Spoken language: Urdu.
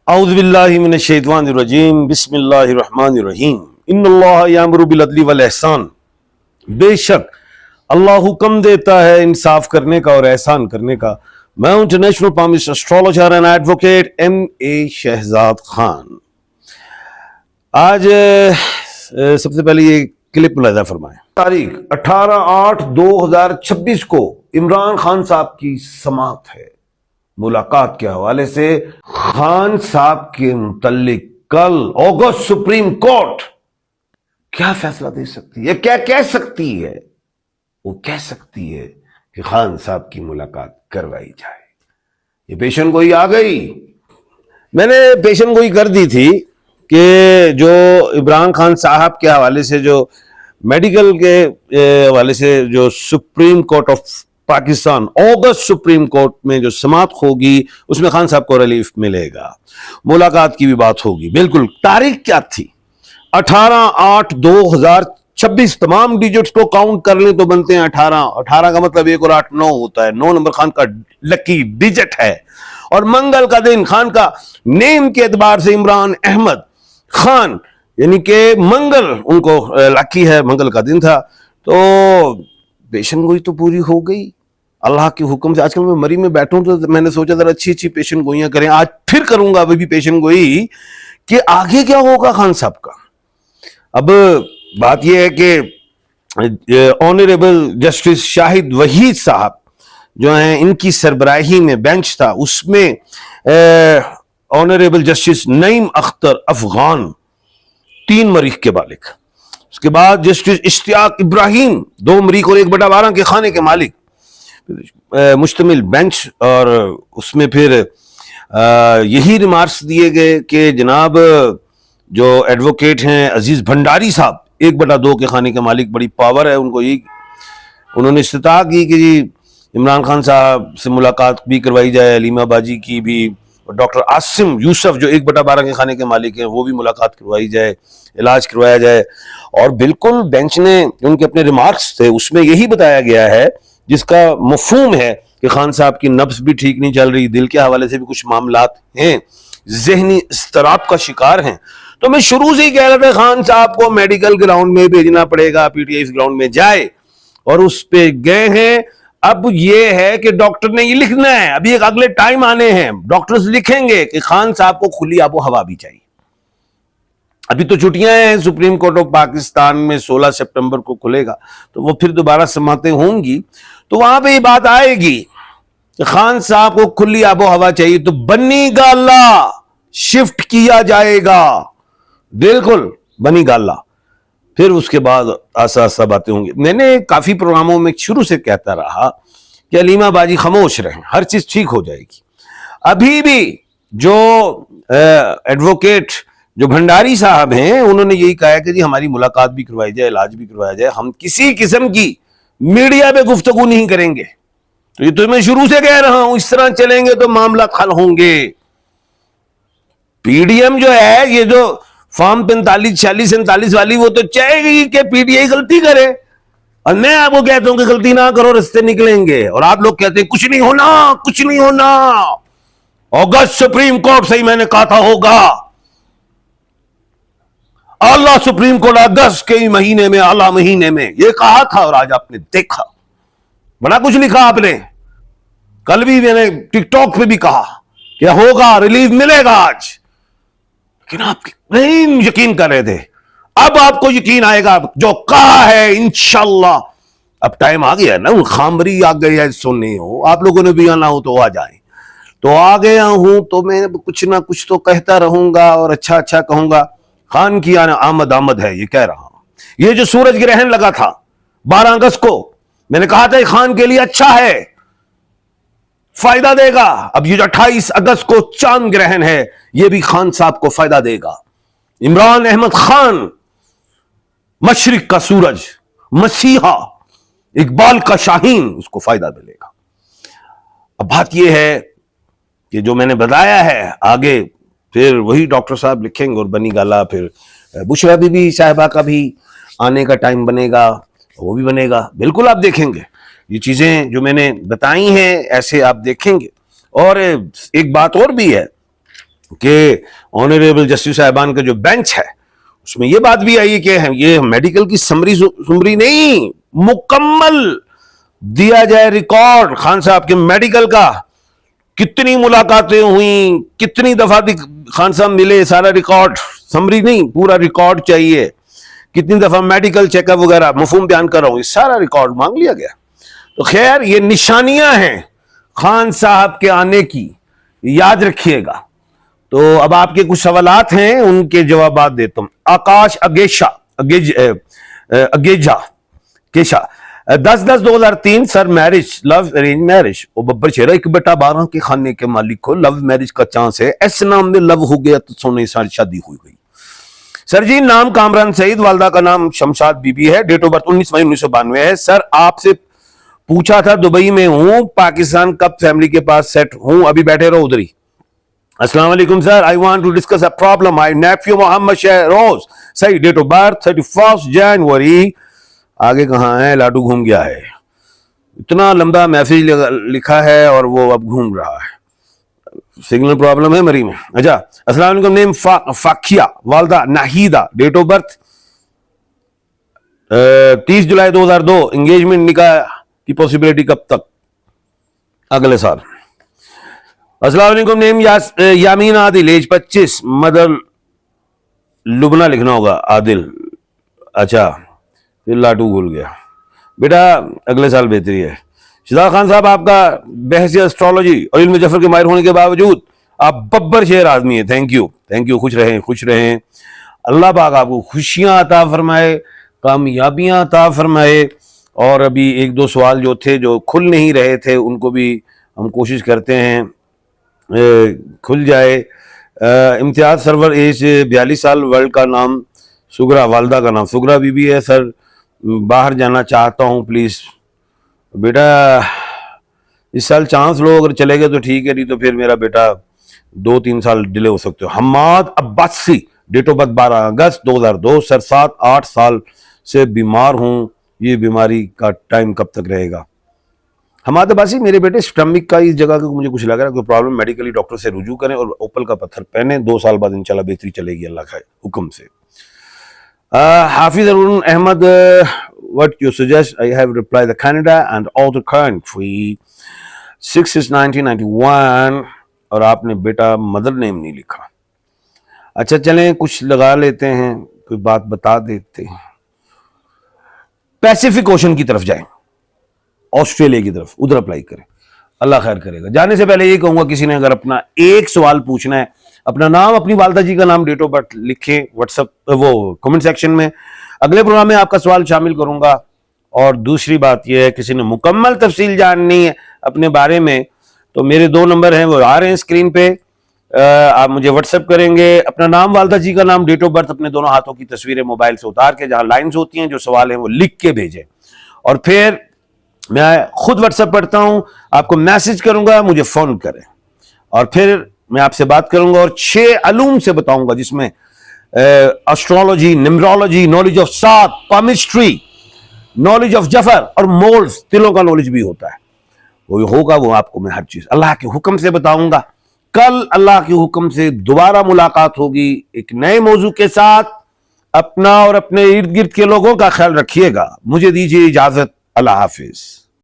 اعوذ باللہ من الشیطان الرجیم بسم اللہ الرحمن الرحیم ان اللہ یامر بالعدل والاحسان، بے شک اللہ حکم دیتا ہے انصاف کرنے کا اور احسان کرنے کا۔ میں ہوں international palmist astrologer and advocate M A Shahzad Khan. آج سب سے پہلے یہ کلپ ملاحظہ فرمائیں۔ تاریخ 18/8/2026 کو عمران خان صاحب کی سماعت ہے۔ ملاقات کے حوالے سے خان صاحب کے متعلق کل اگست سپریم کورٹ کیا فیصلہ دے سکتی ہے، کیا کہہ سکتی ہے؟ وہ کہہ سکتی ہے کہ خان صاحب کی ملاقات کروائی جائے۔ یہ پیشن گوئی آ گئی۔ میں نے پیشن گوئی کر دی تھی کہ جو عمران خان صاحب کے حوالے سے، جو میڈیکل کے حوالے سے جو supreme court of Pakistan August supreme court میں جو سماعت ہوگی اس میں خان صاحب کو ریلیف ملے گا، ملاقات کی بھی بات ہوگی۔ بالکل تاریخ کیا تھی؟ 18/8/2026۔ تمام ڈیجٹس کو کاؤنٹ کر لیں تو بنتے ہیں 18 کا مطلب 1 اور 8 9 ہوتا ہے۔ 9 نمبر خان کا لکی ڈیجٹ ہے، اور منگل کا دن خان کا نیم کے اعتبار سے عمران احمد خان، یعنی کہ منگل ان کو لکی ہے، منگل کا دن تھا۔ تو پیشن گوئی تو پوری ہو گئی اللہ کے حکم سے۔ آج کل میں مری میں بیٹھوں تو میں نے سوچا ذرا اچھی پیشن گوئیاں کریں۔ آج پھر کروں گا ابھی بھی پیشن گوئی کہ آگے کیا ہوگا خان صاحب کا۔ اب بات یہ ہے کہ آنریبل جسٹس شاہد وحید صاحب جو ہیں، ان کی سربراہی میں بینچ تھا، اس میں آنریبل جسٹس نعیم اختر افغان 3 مریخ کے بالغ، اس کے بعد جسٹس اشتیاق ابراہیم 2 مریخ اور 1/12 کے خانے کے مالک مشتمل بینچ، اور اس میں پھر یہی ریمارکس دیے گئے کہ جناب جو ایڈوکیٹ ہیں عزیز بھنڈاری صاحب 1/2 کے خانے کے مالک، بڑی پاور ہے ان کو، یہ انہوں نے استطاع کی کہ جی عمران خان صاحب سے ملاقات بھی کروائی جائے، علیمہ باجی کی بھی، اور ڈاکٹر عاصم یوسف جو 1/12 کے خانے کے مالک ہیں وہ بھی ملاقات کروائی جائے، علاج کروایا جائے۔ اور بالکل بینچ نے ان کے اپنے ریمارکس تھے، اس میں یہی بتایا گیا ہے، جس کا مفہوم ہے کہ خان صاحب کی نبض بھی ٹھیک نہیں چل رہی، دل کے حوالے سے بھی کچھ معاملات ہیں، ذہنی اضطراب کا شکار ہیں۔ تو میں شروع سے ہی کہہ رہا تھا خان صاحب کو میڈیکل گراؤنڈ میں بھیجنا پڑے گا، پی ٹی آئی گراؤنڈ میں جائے، اور اس پہ گئے ہیں۔ اب یہ ہے کہ ڈاکٹر نے یہ لکھنا ہے، ابھی ایک اگلے ٹائم آنے ہیں، ڈاکٹرز لکھیں گے کہ خان صاحب کو کھلی آب و ہوا بھی چاہیے۔ ابھی تو چھٹیاں ہیں، سپریم کورٹ آف پاکستان میں 16 سپٹمبر کو کھلے گا، تو وہ پھر دوبارہ سماعتیں ہوں گی، تو وہاں پہ یہ بات آئے گی کہ خان صاحب کو کھلی آب و ہوا چاہیے، تو بنی گالہ شفٹ کیا جائے گا، بالکل بنی گالہ۔ پھر اس کے بعد آسا آسا باتیں ہوں گی۔ میں نے کافی پروگراموں میں شروع سے کہتا رہا کہ علیمہ باجی خاموش رہیں، ہر چیز ٹھیک ہو جائے گی۔ ابھی بھی جو ایڈوکیٹ جو بھنڈاری صاحب ہیں، انہوں نے یہی کہا ہے کہ جی ہماری ملاقات بھی کروائی جائے، علاج بھی کروایا جائے، ہم کسی قسم کی میڈیا پہ گفتگو نہیں کریں گے۔ تو یہ تو میں شروع سے کہہ رہا ہوں، اس طرح چلیں گے تو معاملات حل ہوں گے۔ پی ڈی ایم جو ہے، یہ جو فارم 45 46 47 والی، وہ تو چاہے گی کہ پی ٹی آئی غلطی کرے، اور میں آپ کو کہتا ہوں کہ غلطی نہ کرو، رستے نکلیں گے۔ اور آپ لوگ کہتے ہیں کچھ نہیں ہونا، کچھ نہیں ہونا۔ اگست سپریم کورٹ سے ہی میں نے کہا تھا ہوگا، اعلیٰ سپریم کورٹ اگست کے مہینے میں، اعلیٰ مہینے میں یہ کہا تھا، اور آج آپ نے دیکھا، بڑا کچھ لکھا آپ نے۔ کل بھی میں نے ٹک ٹاک پہ بھی کہا کہ ہوگا، ریلیف ملے گا آج، لیکن آپ نہیں یقین کر رہے تھے۔ اب آپ کو یقین آئے گا، جو کہا ہے انشاءاللہ۔ اب ٹائم آ گیا نا، خامری آ گئی ہے، سننی ہو، آپ لوگوں نے بھی آنا ہو تو آ جائیں۔ تو آ گیا ہوں تو میں کچھ نہ کچھ تو کہتا رہوں گا، اور اچھا اچھا کہوں گا۔ خان کی آمد آمد ہے، یہ کہہ رہا ہوں۔ یہ جو سورج گرہن لگا تھا 12 اگست کو، میں نے کہا تھا یہ خان کے لیے اچھا ہے، فائدہ دے گا۔ اب یہ جو 28 اگست کو چاند گرہن ہے، یہ بھی خان صاحب کو فائدہ دے گا۔ عمران احمد خان، مشرق کا سورج، مسیحا، اقبال کا شاہین، اس کو فائدہ ملے گا۔ اب بات یہ ہے کہ جو میں نے بتایا ہے، آگے پھر وہی ڈاکٹر صاحب لکھیں گے، اور بنی گالہ پھر بشرا بی بی صاحبہ کا بھی آنے کا ٹائم بنے گا، وہ بھی بنے گا۔ بالکل آپ دیکھیں گے یہ چیزیں جو میں نے بتائی ہیں، ایسے آپ دیکھیں گے۔ اور ایک بات اور بھی ہے کہ آنریبل جسٹس صاحبان کا جو بینچ ہے اس میں یہ بات بھی آئی کہ یہ میڈیکل کی سمری نہیں، مکمل دیا جائے ریکارڈ خان صاحب کے میڈیکل کا، کتنی ملاقاتیں ہوئیں، کتنی دفعہ خان صاحب ملے، سارا ریکارڈ، سمری نہیں، پورا ریکارڈ چاہیے، کتنی دفعہ میڈیکل چیک اپ وغیرہ، مفہوم بیان کر رہا ہوں، یہ سارا ریکارڈ مانگ لیا گیا. تو خیر یہ نشانیاں ہیں خان صاحب کے آنے کی، یاد رکھیے گا. تو اب آپ کے کچھ سوالات ہیں، ان کے جوابات دیتا ہوں. آکاش اگیجا کیشا 10/10/2003 سر میرج لو ارینج میرج او ببر شیرہ 1/12 کے خانے کے مالک کو لو میرج کا چانس ہے، ایس نام میں لو ہو گیا تو سونے سال شادی ہوئی گئی. سر جی نام کامران سعید، والدہ کا نام شمشاد بی بی ہے، ڈیٹ آف برتھ 19 مئی 1992 ہے. سر آپ سے پوچھا تھا دبئی میں ہوں، پاکستان کب فیملی کے پاس سیٹ ہوں، ابھی بیٹھے رہو ادھر ہی. السلام علیکم سر، I want to discuss a problem. My nephew محمد شہروز، صحیح ڈیٹ آف برتھ 31 جنوری. آگے کہاں ہے، لاڈو گھوم گیا ہے، اتنا لمبا میسج لکھا ہے اور وہ اب گھوم رہا ہے، سگنل پرابلم ہے مری میں. اچھا السلام علیکم، نیم فاکیہ، والدہ ناہیدہ، ڈیٹ آف برتھ 30 جولائی 2002. انگیجمنٹ نکاح کی پاسبلٹی کب تک؟ اگلے سال. السلام علیکم، name Yamin Adil, age 25، mother Lubna لکھنا ہوگا، عادل. اچھا پھر لاٹو بھول گیا بیٹا، اگلے سال بہتری ہے. شہزاد خان صاحب آپ کا بحث اسٹرالوجی اور علم جفر کے ماہر ہونے کے باوجود آپ ببر شہر آدمی ہیں. تھینک یو، خوش رہیں. اللہ پاک آپ کو خوشیاں عطا فرمائے، کامیابیاں عطا فرمائے. اور ابھی 1-2 سوال جو تھے جو کھل نہیں رہے تھے ان کو بھی ہم کوشش کرتے ہیں کھل جائے. امتیاز سرور، ایج 42 سال، ورلڈ کا نام سگرا، والدہ کا نام سگرا بی بی ہے. سر باہر جانا چاہتا ہوں پلیز. بیٹا اس سال چانس لو، اگر چلے گئے تو ٹھیک ہے، نہیں تو پھر میرا بیٹا 2-3 سال ڈیلے ہو سکتے ہو. Hammad Abbasi, date of birth 12 اگست 2002. سر 7-8 سال سے بیمار ہوں، یہ بیماری کا ٹائم کب تک رہے گا؟ حماد عباسی میرے بیٹے اسٹمک کا اس جگہ کا مجھے کچھ لگ رہا ہے کوئی پرابلم، میڈیکلی ڈاکٹر سے رجوع کریں اور اوپل کا پتھر پہنیں، 2 سال بعد انشاءاللہ بہتری چلے گی اللہ کے حکم سے. حافظ Arun Ahmad, what you suggest, I have replied the Canada and all the country 6/1991. اور آپ نے بیٹا مدر نیم نہیں لکھا. اچھا چلیں کچھ لگا لیتے ہیں، کوئی بات بتا دیتے ہیں. پیسیفک اوشن کی طرف جائیں، آسٹریلیا کی طرف، ادھر اپلائی کریں، اللہ خیر کرے گا. جانے سے پہلے یہ کہوں گا کسی نے اگر اپنا ایک سوال پوچھنا ہے، اپنا نام، اپنی والدہ جی کا نام، ڈیٹ آف برتھ لکھیں واٹس ایپ وہ کمنٹ سیکشن میں. اگلے پروگرام میں آپ کا سوال شامل کروں گا. اور دوسری بات یہ ہے کسی نے مکمل تفصیل جاننی ہے اپنے بارے میں تو میرے 2 نمبر ہیں وہ آ رہے ہیں اسکرین پہ، آپ مجھے واٹس ایپ کریں گے، اپنا نام، والدہ جی کا نام، ڈیٹ آف برتھ، اپنے دونوں ہاتھوں کی تصویریں موبائل سے اتار کے جہاں لائنز ہوتی ہیں جو سوال ہیں وہ لکھ کے بھیجیں. اور پھر میں خود واٹس ایپ پڑھتا ہوں، آپ کو میسج کروں گا، مجھے فون کریں اور پھر میں آپ سے بات کروں گا اور 6 علوم سے بتاؤں گا جس میں اسٹرالوجی، نمرولوجی، نالج آف سات، پامسٹری، نالج آف جفر اور مولز، تلوں کا نالج بھی ہوتا ہے. وہ ہوگا، وہ آپ کو میں ہر چیز اللہ کے حکم سے بتاؤں گا. کل اللہ کے حکم سے دوبارہ ملاقات ہوگی ایک نئے موضوع کے ساتھ. اپنا اور اپنے ارد گرد کے لوگوں کا خیال رکھیے گا. مجھے دیجیے اجازت، اللہ حافظ.